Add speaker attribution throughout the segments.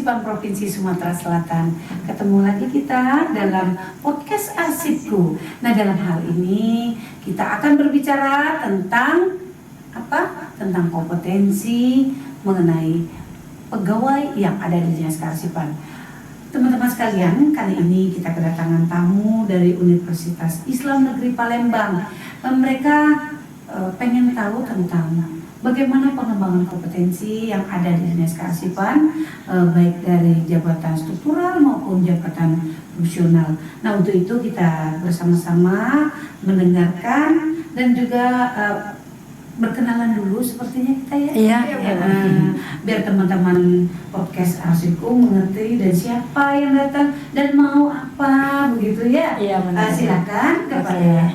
Speaker 1: Kearsipan Provinsi Sumatera Selatan. Ketemu lagi kita dalam podcast Arsipku. Nah, dalam hal ini kita akan berbicara tentang apa? Tentang kompetensi mengenai pegawai yang ada di Dinas Kearsipan. Teman-teman sekalian, kali ini kita kedatangan tamu dari Universitas Islam Negeri Palembang. Mereka pengen tahu tentang bagaimana pengembangan kompetensi yang ada di Dinas Kearsipan, baik dari jabatan struktural maupun jabatan fungsional. Nah, untuk itu kita bersama-sama mendengarkan dan juga berkenalan dulu sepertinya kita ya.
Speaker 2: Iya.
Speaker 1: Biar teman-teman podcast Arsipku mengerti dan siapa yang datang dan mau apa begitu ya.
Speaker 2: Iya, benar.
Speaker 1: Silakan kepada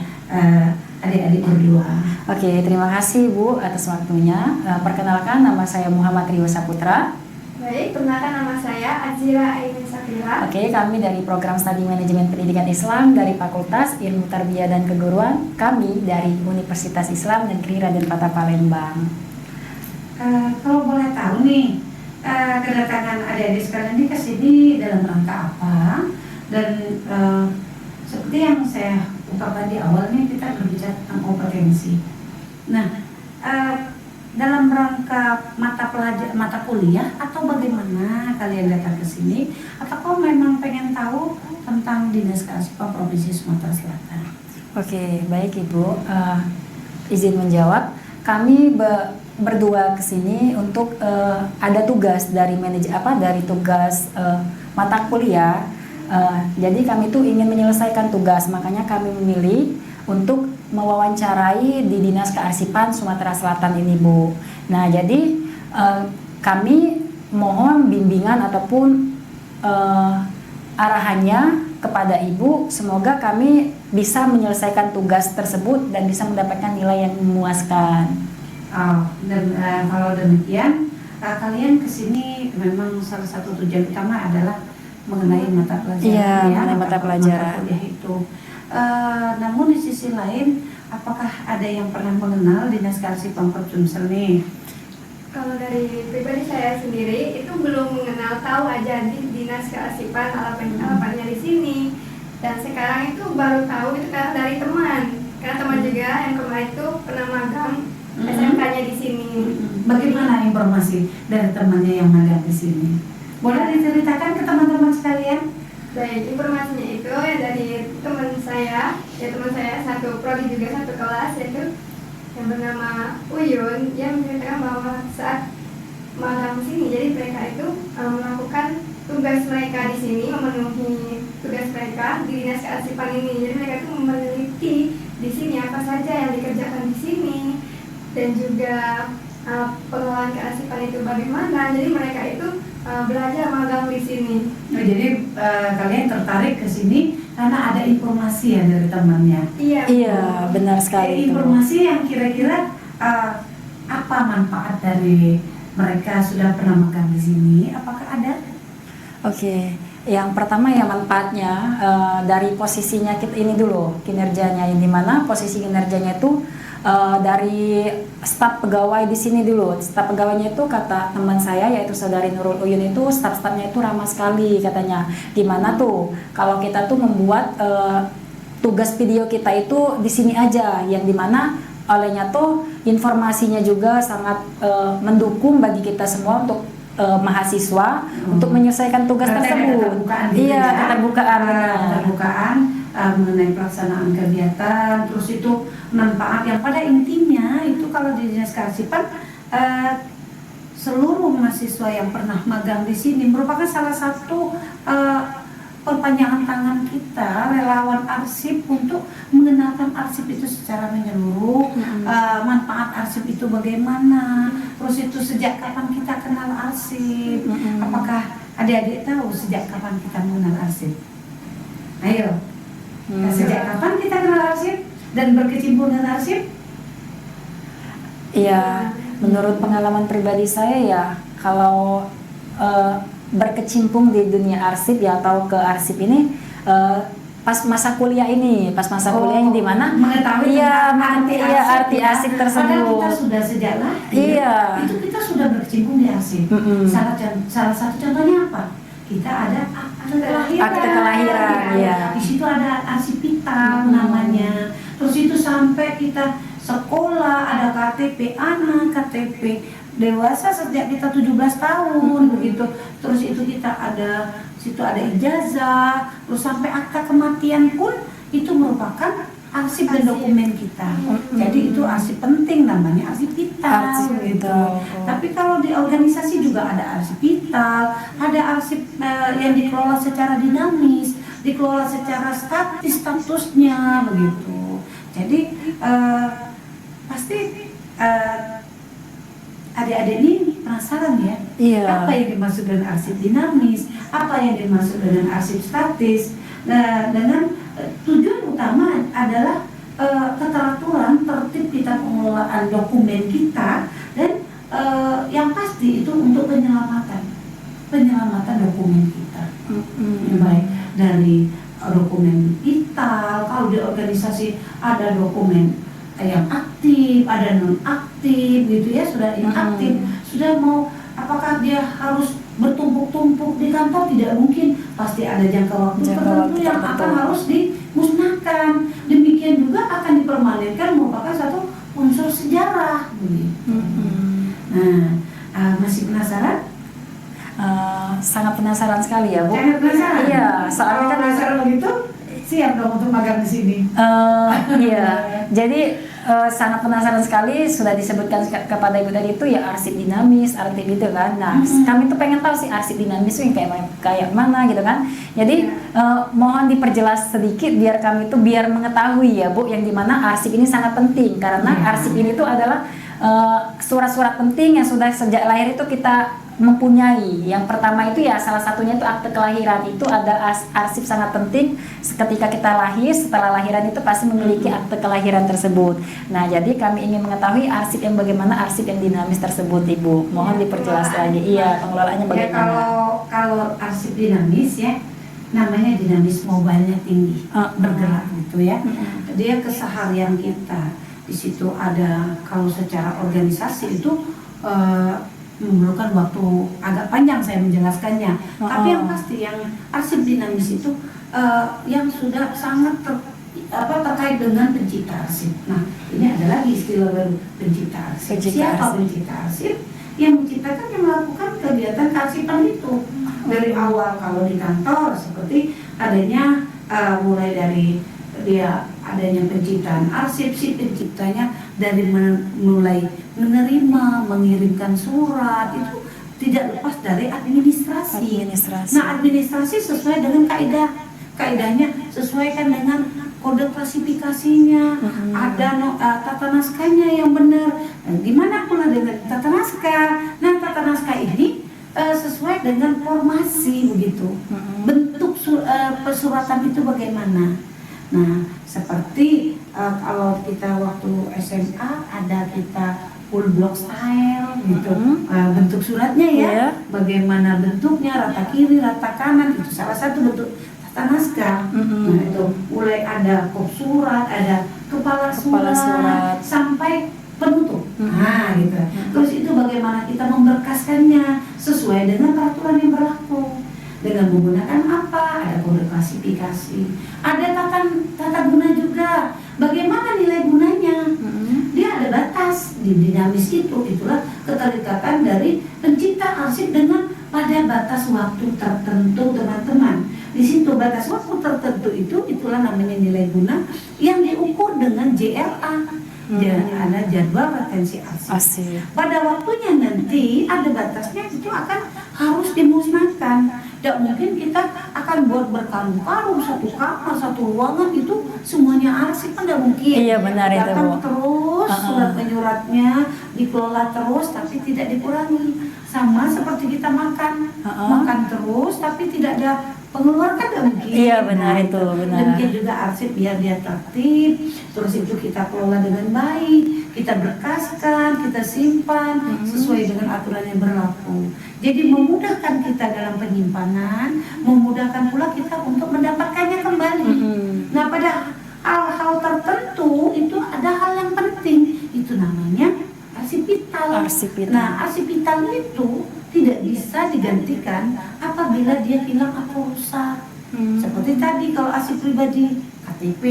Speaker 1: adik-adik berdua.
Speaker 2: Oke, terima kasih Bu atas waktunya. Perkenalkan, nama saya Muhammad Rio Saputra.
Speaker 3: Baik, perkenalkan nama saya Azira Aimin Safira.
Speaker 2: Oke, kami dari Program Studi Manajemen Pendidikan Islam dari Fakultas Ilmu Tarbiyah dan Keguruan. Kami dari Universitas Islam Negeri Raden Patah Palembang.
Speaker 1: Kalau boleh tahu nih, kedatangan adik-adik sekalian ini ke sini dalam rangka apa? Dan seperti yang saya ungkapkan di awal nih, kita berbicara tentang kompetensi. Nah, dalam rangka mata kuliah atau bagaimana kalian datang ke sini? Apakah memang pengen tahu tentang Dinas Kearsipan Provinsi Sumatera Selatan?
Speaker 2: Oke, baik Ibu. Izin menjawab. Kami berdua ke sini untuk ada tugas dari dari tugas mata kuliah. Jadi kami tuh ingin menyelesaikan tugas, makanya kami memilih untuk mewawancarai di Dinas Kearsipan Sumatera Selatan ini, Bu. Nah, jadi kami mohon bimbingan ataupun arahannya kepada Ibu, semoga kami bisa menyelesaikan tugas tersebut dan bisa mendapatkan nilai yang memuaskan.
Speaker 1: Dan kalau demikian, kalian kesini memang salah satu tujuan utama adalah mengenai mata pelajaran.
Speaker 2: Iya, mengenai mata pelajaran.
Speaker 1: Mata kuliah itu. Namun di sisi lain, apakah ada yang pernah mengenal Dinas Kearsipan Provinsi nih?
Speaker 3: Kalau dari pribadi saya sendiri itu belum mengenal, tahu aja di Dinas Kearsipan alapannya di sini. Dan sekarang itu baru tahu itu karena dari teman. Karena teman juga yang kemarin itu pernah magang SMK-nya di sini.
Speaker 1: Bagaimana informasi dari temannya yang magang di sini? Boleh diceritakan ke teman-teman sekalian?
Speaker 3: Baik, informasinya itu ya dari teman saya satu prodi juga satu kelas, yaitu yang bernama Uyun. Dia menceritakan bahwa saat magang sini, jadi mereka itu melakukan tugas mereka di sini, memenuhi tugas mereka di Dinas Kearsipan ini. Jadi mereka itu meneliti di sini apa saja yang dikerjakan di sini dan juga pengelolaan kearsipan itu bagaimana. Jadi mereka itu belajar magang di sini.
Speaker 1: Nah, jadi kalian tertarik ke sini karena ada informasi ya dari temannya.
Speaker 2: Iya, benar sekali.
Speaker 1: Informasi yang kira-kira apa manfaat dari mereka sudah pernah magang di sini? Apakah ada?
Speaker 2: Oke, yang pertama ya manfaatnya dari posisinya kita ini dulu, kinerjanya, yang dimana posisi kinerjanya itu dari staf pegawai di sini dulu. Staf pegawainya itu kata teman saya yaitu saudari Nurul Uyun itu staf-stafnya itu ramah sekali katanya. Dimana tuh kalau kita tuh membuat tugas video kita itu di sini aja, yang dimana olehnya tuh informasinya juga sangat mendukung bagi kita semua untuk mahasiswa untuk menyelesaikan tugas tersebut. Iya, keterbukaan
Speaker 1: mengenai pelaksanaan kegiatan, terus itu manfaat yang pada intinya itu kalau di Dinas Kearsipan seluruh mahasiswa yang pernah magang di sini merupakan salah satu perpanjangan tangan kita, relawan arsip, untuk mengenalkan arsip itu secara menyeluruh. Manfaat arsip itu bagaimana, terus itu sejak kapan kita kenal arsip. Apakah adik-adik tahu sejak kapan kita mengenal arsip? Ayo, sejak kapan kita kenal arsip dan berkecimpung dengan arsip?
Speaker 2: Iya, menurut pengalaman pribadi saya ya, kalau berkecimpung di dunia arsip ya atau ke arsip ini pas masa kuliah ini di mana
Speaker 1: mengetahui
Speaker 2: iya
Speaker 1: tentang
Speaker 2: arti
Speaker 1: ya.
Speaker 2: arsip
Speaker 1: Padahal
Speaker 2: tersebut.
Speaker 1: kita sudah sejak lahir
Speaker 2: Iya.
Speaker 1: itu kita sudah berkecimpung di arsip. Salah satu contohnya apa? Kita ada akte kelahiran,
Speaker 2: iya.
Speaker 1: Di situ ada arsip vital namanya. Terus itu sampai kita sekolah ada KTP anak, KTP dewasa sejak kita 17 tahun begitu. Terus itu kita ada situ ada ijazah, terus sampai akta kematian pun itu merupakan arsip dan dokumen kita. Jadi itu arsip penting namanya arsip vital gitu. Tapi kalau di organisasi juga ada arsip vital, ada arsip yang dikelola secara dinamis, dikelola secara statusnya begitu. Jadi pasti adik-adik ini penasaran ya, apa yang dimaksud dengan arsip dinamis, apa yang dimaksud dengan arsip statis. Nah, dengan tujuan utama adalah keteraturan tertib kita pengelolaan dokumen kita dan yang pasti itu untuk penyelamatan dokumen kita. Baik dari dokumen vital, kalau di organisasi ada dokumen yang aktif, ada non aktif gitu ya, sudah inaktif, sudah mau apakah dia harus bertumpuk-tumpuk di kantor, tidak mungkin, pasti ada jangka waktu tertentu yang akan harus dimusnahkan. Demikian juga akan dipermanenkan merupakan satu unsur sejarah begitu. Nah, masih penasaran?
Speaker 2: Sangat penasaran sekali ya, Bu.
Speaker 1: Sangat penasaran?
Speaker 2: Iya, soalnya kan
Speaker 1: penasaran begitu, siap dong untuk magang di sini.
Speaker 2: Iya, jadi sangat penasaran sekali. Sudah disebutkan kepada Ibu tadi itu ya arsip dinamis, arsip itu kan. Nah, kami tuh pengen tahu sih arsip dinamis itu yang kayak mana gitu kan. Jadi mohon diperjelas sedikit biar kami tuh biar mengetahui ya, Bu, yang dimana arsip ini sangat penting karena arsip ini tuh adalah surat-surat penting yang sudah sejak lahir itu kita mempunyai. Yang pertama itu ya salah satunya itu akte kelahiran, itu ada arsip sangat penting. Ketika kita lahir, setelah lahiran itu pasti memiliki akte kelahiran tersebut. Nah, jadi kami ingin mengetahui arsip yang bagaimana arsip yang dinamis tersebut, Ibu. Mohon diperjelas lagi. Iya, pengelolaannya bagaimana?
Speaker 1: Ya, kalau arsip dinamis ya, namanya dinamis, mobilenya tinggi, bergerak gitu ya. Dia keseharian kita. Di situ ada, kalau secara organisasi itu memerlukan waktu agak panjang saya menjelaskannya. Tapi yang pasti yang arsip dinamis itu yang sudah sangat terkait dengan pencipta arsip. Nah, ini ada lagi istilah baru, pencipta arsip. Siapa pencipta arsip? Yang menciptakan, yang melakukan kegiatan kearsipan itu dari awal. Kalau di kantor seperti adanya mulai dari dia adanya penciptaan arsip, si penciptanya dari mulai menerima, mengirimkan surat, itu tidak lepas dari administrasi. Nah, administrasi sesuai dengan kaidahnya sesuaikan dengan kode klasifikasinya, ada tata naskahnya yang benar. Nah, gimana pula dengan tata naskah? Nah, tata naskah ini sesuai dengan formasi begitu. Bentuk pesuratan itu bagaimana? Nah, seperti kalau kita waktu SMA ada kita full block style gitu, bentuk suratnya ya, bagaimana bentuknya, rata kiri, rata kanan, itu salah satu bentuk tata naskah. Nah, itu mulai ada kop surat, ada kepala surat, sampai penutup. Nah, gitu. Terus itu bagaimana kita memberkaskannya sesuai dengan peraturan yang berlaku. Dengan menggunakan apa? Ada kode klasifikasi, ada tata guna juga. Bagaimana nilai gunanya? Dia ada batas di dinamis itu. Itulah keterikatan dari pencipta arsip dengan pada batas waktu tertentu, teman-teman. Di situ batas waktu tertentu itu, itulah namanya nilai guna yang diukur dengan JRA. Ada jadwal retensi arsip. Pada waktunya nanti ada batasnya, itu akan harus dimusnahkan. Tidak mungkin kita akan buat berkarung-karung satu kamar, satu ruangan itu semuanya arsip, kan tidak mungkin.
Speaker 2: Iya, benar itu, Bu.
Speaker 1: Terus surat menyuratnya dikelola terus tapi tidak dikurangi. Sama seperti kita makan terus tapi tidak ada pengeluaran, kan tidak mungkin.
Speaker 2: Iya, benar itu, benar.
Speaker 1: Demikian juga arsip, biar dia tertib, terus itu kita kelola dengan baik, kita berkaskan, kita simpan sesuai dengan aturan yang berlaku. Jadi memudahkan kita dalam penyimpanan, memudahkan pula kita untuk mendapatkannya kembali.
Speaker 2: Arsip vital.
Speaker 1: Nah, arsip vital itu tidak bisa digantikan apabila dia hilang atau rusak. Seperti tadi kalau arsip pribadi, KTP,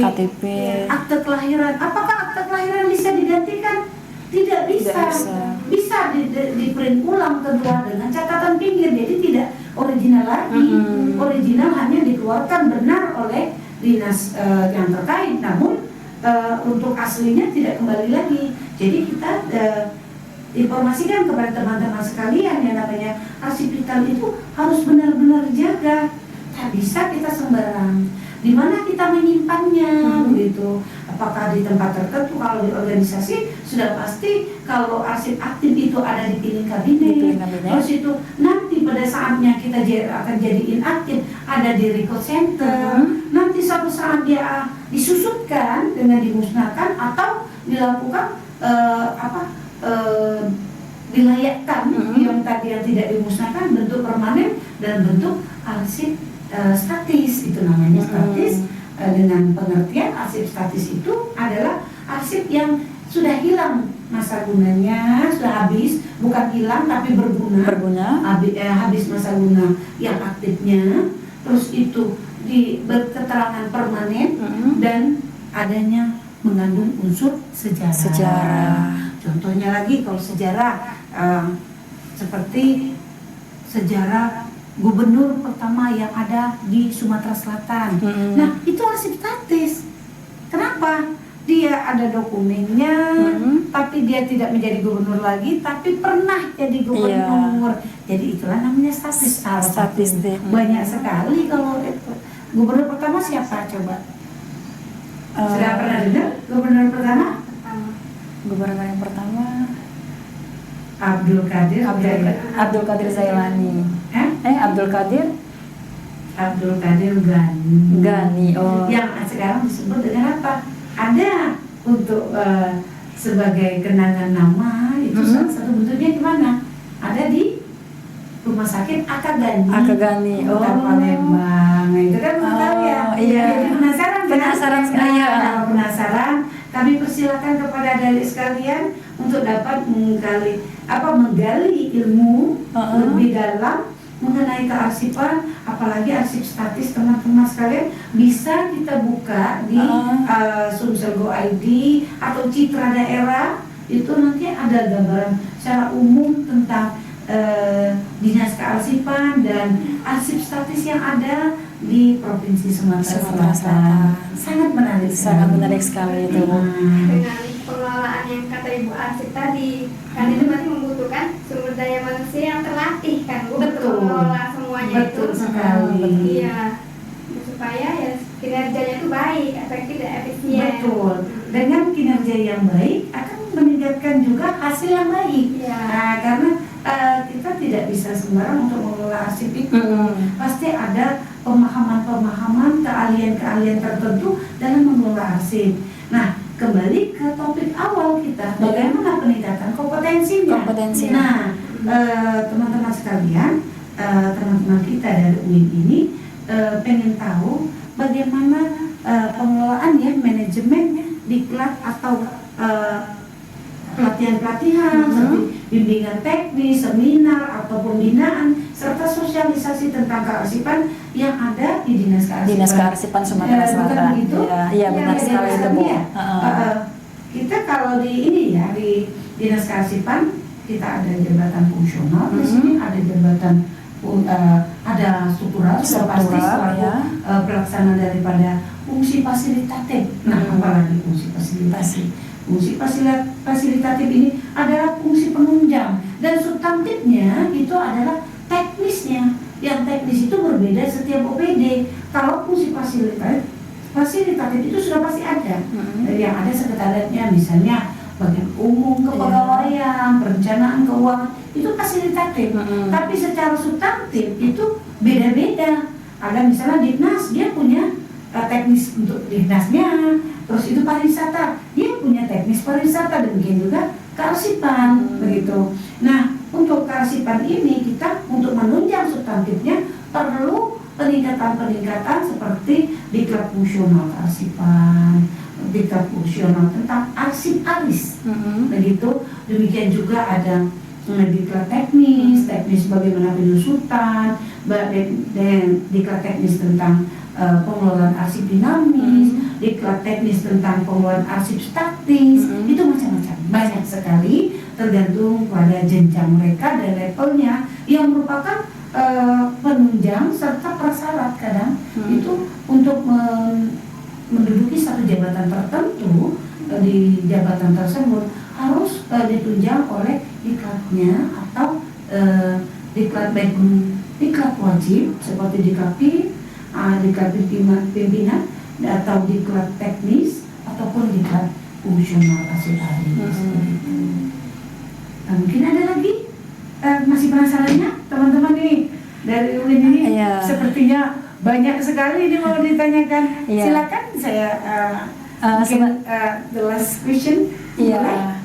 Speaker 1: akte kelahiran. Apakah akte kelahiran bisa digantikan? Tidak bisa. Bisa di print ulang kedua dengan catatan pinggir, jadi tidak original lagi. Original hanya dikeluarkan benar oleh dinas yang terkait, namun untuk aslinya tidak kembali lagi. Jadi kita informasikan kepada teman-teman sekalian yang namanya arsip vital itu harus benar-benar dijaga. Tak bisa kita sembarang. Di mana kita menyimpannya, begitu? Apakah di tempat tertentu? Kalau di organisasi sudah pasti kalau arsip aktif itu ada di piling kabinet. Terus itu nanti pada saatnya kita akan jadiin aktif ada di record center. Nanti suatu saat dia disusutkan dengan dimusnahkan atau dilakukan dilayakkan yang tadi yang tidak dimusnahkan bentuk permanen dan bentuk arsip statis, itu namanya statis. Dengan pengertian arsip statis itu adalah arsip yang sudah hilang masa gunanya, sudah habis, bukan hilang tapi berguna. Habis masa guna yang aktifnya, terus itu berketerangan permanen dan adanya mengandung unsur sejarah. Contohnya lagi kalau sejarah seperti sejarah gubernur pertama yang ada di Sumatera Selatan. Nah, itu arsip statis. Kenapa? Dia ada dokumennya, tapi dia tidak menjadi gubernur lagi, tapi pernah jadi gubernur. Jadi itulah namanya statis. Banyak sekali kalau itu. Gubernur pertama siapa coba? Sudah pernah dengar gubernur pertama?
Speaker 2: Gubernur yang pertama
Speaker 1: Abdul Qadir
Speaker 2: Zailani. Abdul Qadir Ghani. Oh.
Speaker 1: Yang sekarang disebut dengan apa? Ada untuk sebagai kenangan nama itu salah satu bentuknya gimana? Ada di Rumah Sakit Akagani.
Speaker 2: Oh.
Speaker 1: Palembang. Nah, itu kan tahu ya.
Speaker 2: Iya.
Speaker 1: Jadi penasaran
Speaker 2: sekali ya.
Speaker 1: Kalau penasaran, kami persilakan kepada adik sekalian untuk dapat menggali ilmu lebih dalam mengenai kearsipan, apalagi arsip statis. Teman-teman sekalian bisa kita buka di Sumsel Go ID atau Citra Daerah. Itu nanti ada gambaran secara umum tentang dinas kearsipan dan arsip statis yang ada di Provinsi Sumatera Selatan. Sangat menarik sekali itu.
Speaker 3: Dengan pengelolaan yang kata Ibu Arsip tadi, kan itu berarti membutuhkan sumber daya manusia yang terlatih kan, Bu, untuk mengelola semuanya.
Speaker 1: Betul sekali.
Speaker 3: Iya, supaya ya kinerjanya itu baik, efektif dan efisien.
Speaker 1: Betul. Dengan kinerja yang baik akan meningkatkan juga hasil yang baik. Nah, karena kita tidak bisa sembarang untuk mengelola arsip itu. Pasti ada pemahaman-pemahaman, keahlian-keahlian tertentu dalam mengelola arsip. Nah, kembali ke topik awal kita, bagaimana peningkatan kompetensinya. Nah, teman-teman sekalian, teman-teman kita dari UIN ini pengen tahu bagaimana pengelolaan ya, manajemen diklat atau pelatihan-pelatihan seperti bimbingan teknis, seminar atau pembinaan serta sosialisasi tentang kearsipan yang ada di Dinas
Speaker 2: Kearsipan Sumatera Selatan. Iya, benar sekali itu, Bu.
Speaker 1: Kita kalau di Dinas Kearsipan kita ada jabatan fungsional, di sini ada jabatan ada struktural sudah pasti selaku pelaksana daripada fungsi fasilitatif. Nah, apalagi fungsi fasilitasi. Fungsi fasilitatif ini adalah fungsi penunjang dan substantifnya itu adalah teknisnya. Yang teknis itu berbeda setiap OPD. Kalau fungsi fasilitatif itu sudah pasti ada. Yang ada sekretariatnya misalnya bagian umum, kepegawaian, perencanaan keuangan itu fasilitatif. Tapi secara substantif itu beda-beda. Ada misalnya Dinas, dia punya teknis untuk dinasnya, terus itu pariwisata, dia punya teknis pariwisata, demikian juga kearsipan, begitu. Nah, untuk kearsipan ini kita untuk menunjang substantifnya perlu peningkatan seperti diklat fungsional kearsipan, sertifikat fungsional tentang arsip alis. Begitu, demikian juga ada diklat teknis bagaimana penyusutan, dan diklat teknis tentang pengelolaan arsip dinamis, diklat teknis tentang pengelolaan arsip statis, itu macam-macam, banyak sekali tergantung pada jenjang mereka dan levelnya yang merupakan penunjang serta prasyarat kadang itu untuk menduduki satu jabatan tertentu. Di jabatan tersebut harus ditunjang oleh diklatnya atau diklat baik diklat wajib seperti diklat pimpinan atau diklat teknis ataupun diklat fungsional arsip alis. Nah, mungkin ada lagi masih penasarannya teman-teman nih dari UIN ini? Sepertinya banyak sekali ini mau ditanyakan. Silakan saya mungkin the last question.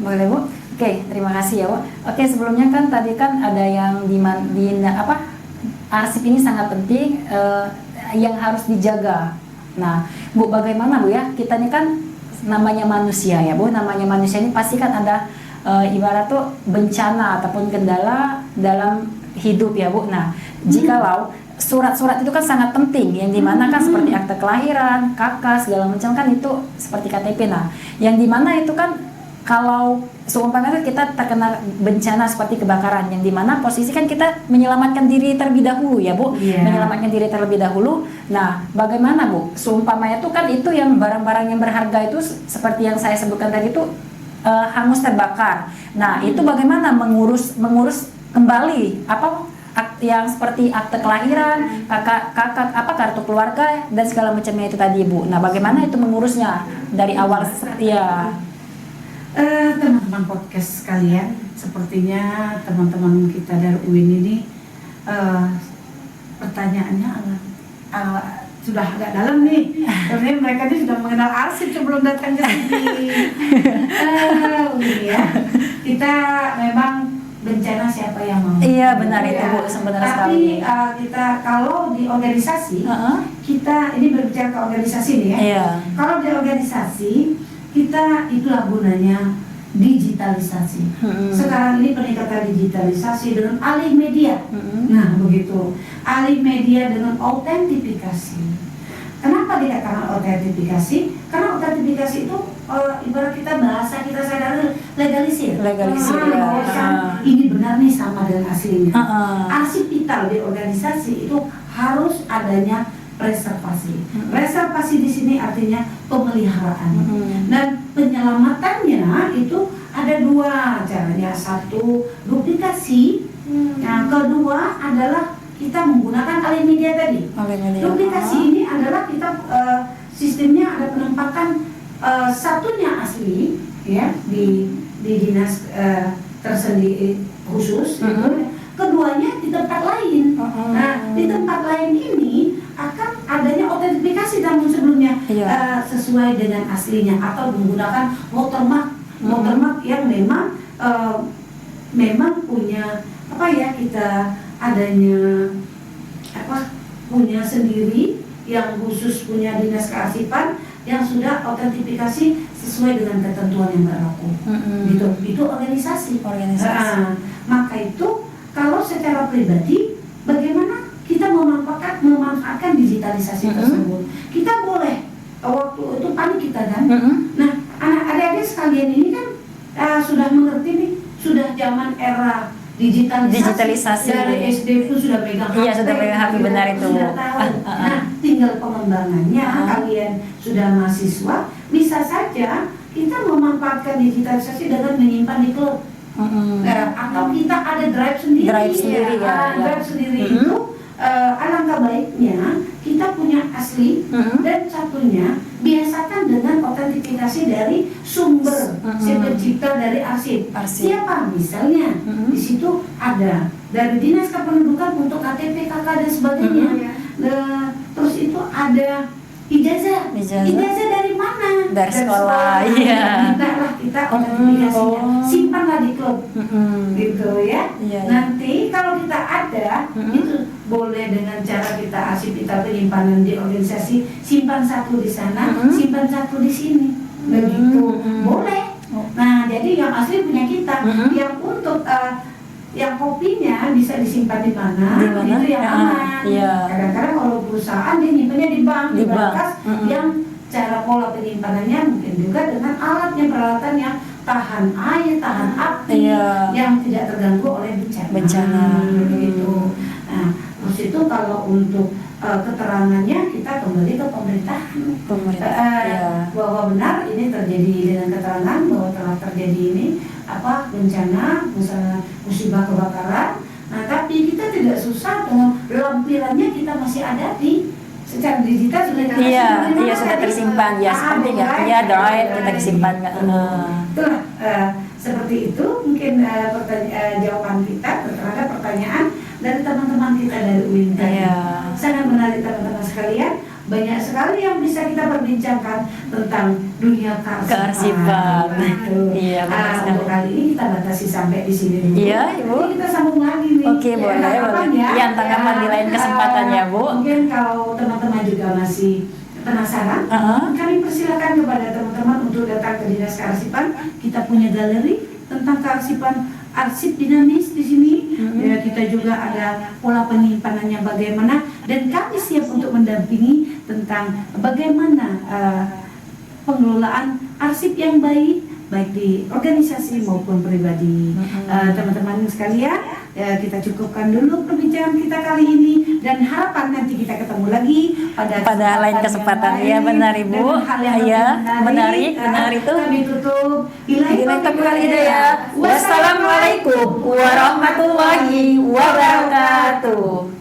Speaker 2: Boleh Bu. Oke, terima kasih ya Bu. Oke, sebelumnya kan tadi kan ada yang di arsip ini sangat penting yang harus dijaga. Nah, Bu, bagaimana Bu ya? Kita ini kan namanya manusia ya Bu. Namanya manusia ini pasti kan ada ibarat tuh bencana ataupun kendala dalam hidup ya Bu. Nah, jikalau surat-surat itu kan sangat penting, yang dimana kan seperti akte kelahiran, KK segala macam kan itu seperti KTP. Nah, yang dimana itu kan kalau seumpamanya kita terkena bencana seperti kebakaran, yang dimana posisi kan kita menyelamatkan diri terlebih dahulu ya Bu, menyelamatkan diri terlebih dahulu. Nah, bagaimana Bu? Seumpamanya itu kan itu yang barang-barang yang berharga itu seperti yang saya sebutkan tadi itu hangus terbakar. Nah, itu bagaimana mengurus kembali yang seperti akte kelahiran, kakak kartu keluarga dan segala macamnya itu tadi Bu. Nah, bagaimana itu mengurusnya dari awal ya?
Speaker 1: Teman-teman podcast sekalian, sepertinya teman-teman kita dari UIN ini pertanyaannya sudah agak dalam nih, karena mereka ini sudah mengenal arsip sebelum datang ke sini. Ya, kita memang bencana siapa yang mau?
Speaker 2: Iya benar itu Bu, sebenarnya sekali.
Speaker 1: Tapi kita kalau di organisasi, kita ini berbicara ke organisasi nih ya. Kalau di organisasi kita itulah gunanya digitalisasi. Sekarang ini peningkatan digitalisasi dengan alih media. Nah begitu, alih media dengan autentifikasi. Kenapa dikatakan autentifikasi? Karena autentifikasi itu ibarat kita bahasa kita sadar legalisir. Ini benar nih sama dengan aslinya. Arsip vital di organisasi itu harus adanya preservasi. Preservasi di sini artinya pemeliharaan. Dan penyelamatannya itu ada dua caranya. Satu, duplikasi. Yang kedua adalah kita menggunakan alih media tadi. Duplikasi ini adalah kita sistemnya ada penempatan satunya asli ya di dinas tersendiri khusus. Keduanya di tempat lain. Nah, di tempat lain ini akan adanya autentifikasi namun sebelumnya sesuai dengan aslinya atau menggunakan watermark yang memang punya kita adanya punya sendiri yang khusus punya dinas kearsipan yang sudah autentifikasi sesuai dengan ketentuan yang berlaku. Itu organisasi. Maka itu kalau secara pribadi bagaimana kita memanfaatkan digitalisasi tersebut. Kita boleh waktu itu panik kita kan. Nah, adik-adik sekalian ini kan sudah mengerti nih, sudah zaman era digitalisasi. Dari SD pun sudah pegang HP.
Speaker 2: Iya, sudah pegang HP, benar itu.
Speaker 1: Sudah tahu. Nah, tinggal pengembangannya. Kalian sudah mahasiswa, bisa saja kita memanfaatkan digitalisasi dengan menyimpan di cloud. Atau kita ada drive sendiri. Drive sendiri itu alangkah baiknya kita punya asli dan satunya biasakan dengan autentifikasi dari sumber si pencipta dari arsip. Siapa misalnya di situ ada dari dinas kependudukan untuk KTP, KK dan sebagainya. Terus itu ada ijazah dari mana?
Speaker 2: Dari sekolah. Iya.
Speaker 1: Kita autentifikasinya simpanlah di cloud. Gitu ya. Nanti kalau kita ada itu boleh dengan cara kita arsip kita penyimpanan di organisasi, simpan satu di sana, simpan satu di sini. begitu
Speaker 2: Mm-mm.
Speaker 1: boleh. Nah, jadi yang asli punya kita, yang untuk yang kopinya bisa disimpan di mana,
Speaker 2: Di mana?
Speaker 1: itu yang
Speaker 2: Ya,
Speaker 1: aman.
Speaker 2: iya.
Speaker 1: Kadang-kadang kalau perusahaan dia nyimpannya di bank,
Speaker 2: Di bank.
Speaker 1: berkas yang cara pola penyimpanannya mungkin juga dengan alatnya, peralatan yang tahan air, tahan api,
Speaker 2: Iya.
Speaker 1: yang tidak terganggu oleh bencana.
Speaker 2: Bencana.
Speaker 1: Begitu. Nah, terus itu kalau untuk keterangannya kita kembali ke pemerintahan.
Speaker 2: Pemerintah. Iya.
Speaker 1: Bahwa benar ini terjadi dengan keterangan bahwa telah terjadi ini bencana, misalnya musibah kebakaran. Nah, tapi kita tidak susah dengan lampirannya, kita masih ada di secara digital sudah tersimpan.
Speaker 2: Iya, sudah tersimpan. Ya, seperti nggak? Iya, drive kita disimpan nggak?
Speaker 1: Itulah seperti itu mungkin jawaban kita terhadap pertanyaan dari teman-teman kita dari UIN tadi.
Speaker 2: Iya.
Speaker 1: Sangat menarik teman-teman sekalian. Banyak sekali yang bisa kita perbincangkan tentang dunia kearsipan.
Speaker 2: Kearsipan. Iya, benar sekali.
Speaker 1: Untuk kali ini kita batasi sampai di sini dulu.
Speaker 2: Iya, Ibu.
Speaker 1: Nanti kita sambung lagi nih.
Speaker 2: Oke, boleh,
Speaker 1: tanggapan
Speaker 2: boleh.
Speaker 1: ya.
Speaker 2: Iya, tanggapan di lain kesempatan ya, Bu.
Speaker 1: Mungkin kalau teman-teman juga masih penasaran, kami persilakan kepada teman-teman untuk datang ke Dinas Kearsipan. Kita punya galeri tentang kearsipan, arsip dinamis di sini. Ya, kita juga ada pola penyimpanannya bagaimana, dan kami siap untuk mendampingi tentang bagaimana pengelolaan arsip yang baik di organisasi maupun pribadi. Teman-teman sekalian, kita cukupkan dulu perbincangan kita kali ini, dan harapan nanti kita ketemu lagi pada
Speaker 2: lain kesempatan. Iya, benar, Ibu. Iya, menarik itu.
Speaker 1: Kami tutup.
Speaker 2: Bilang ya. Wassalamualaikum warahmatullahi wabarakatuh.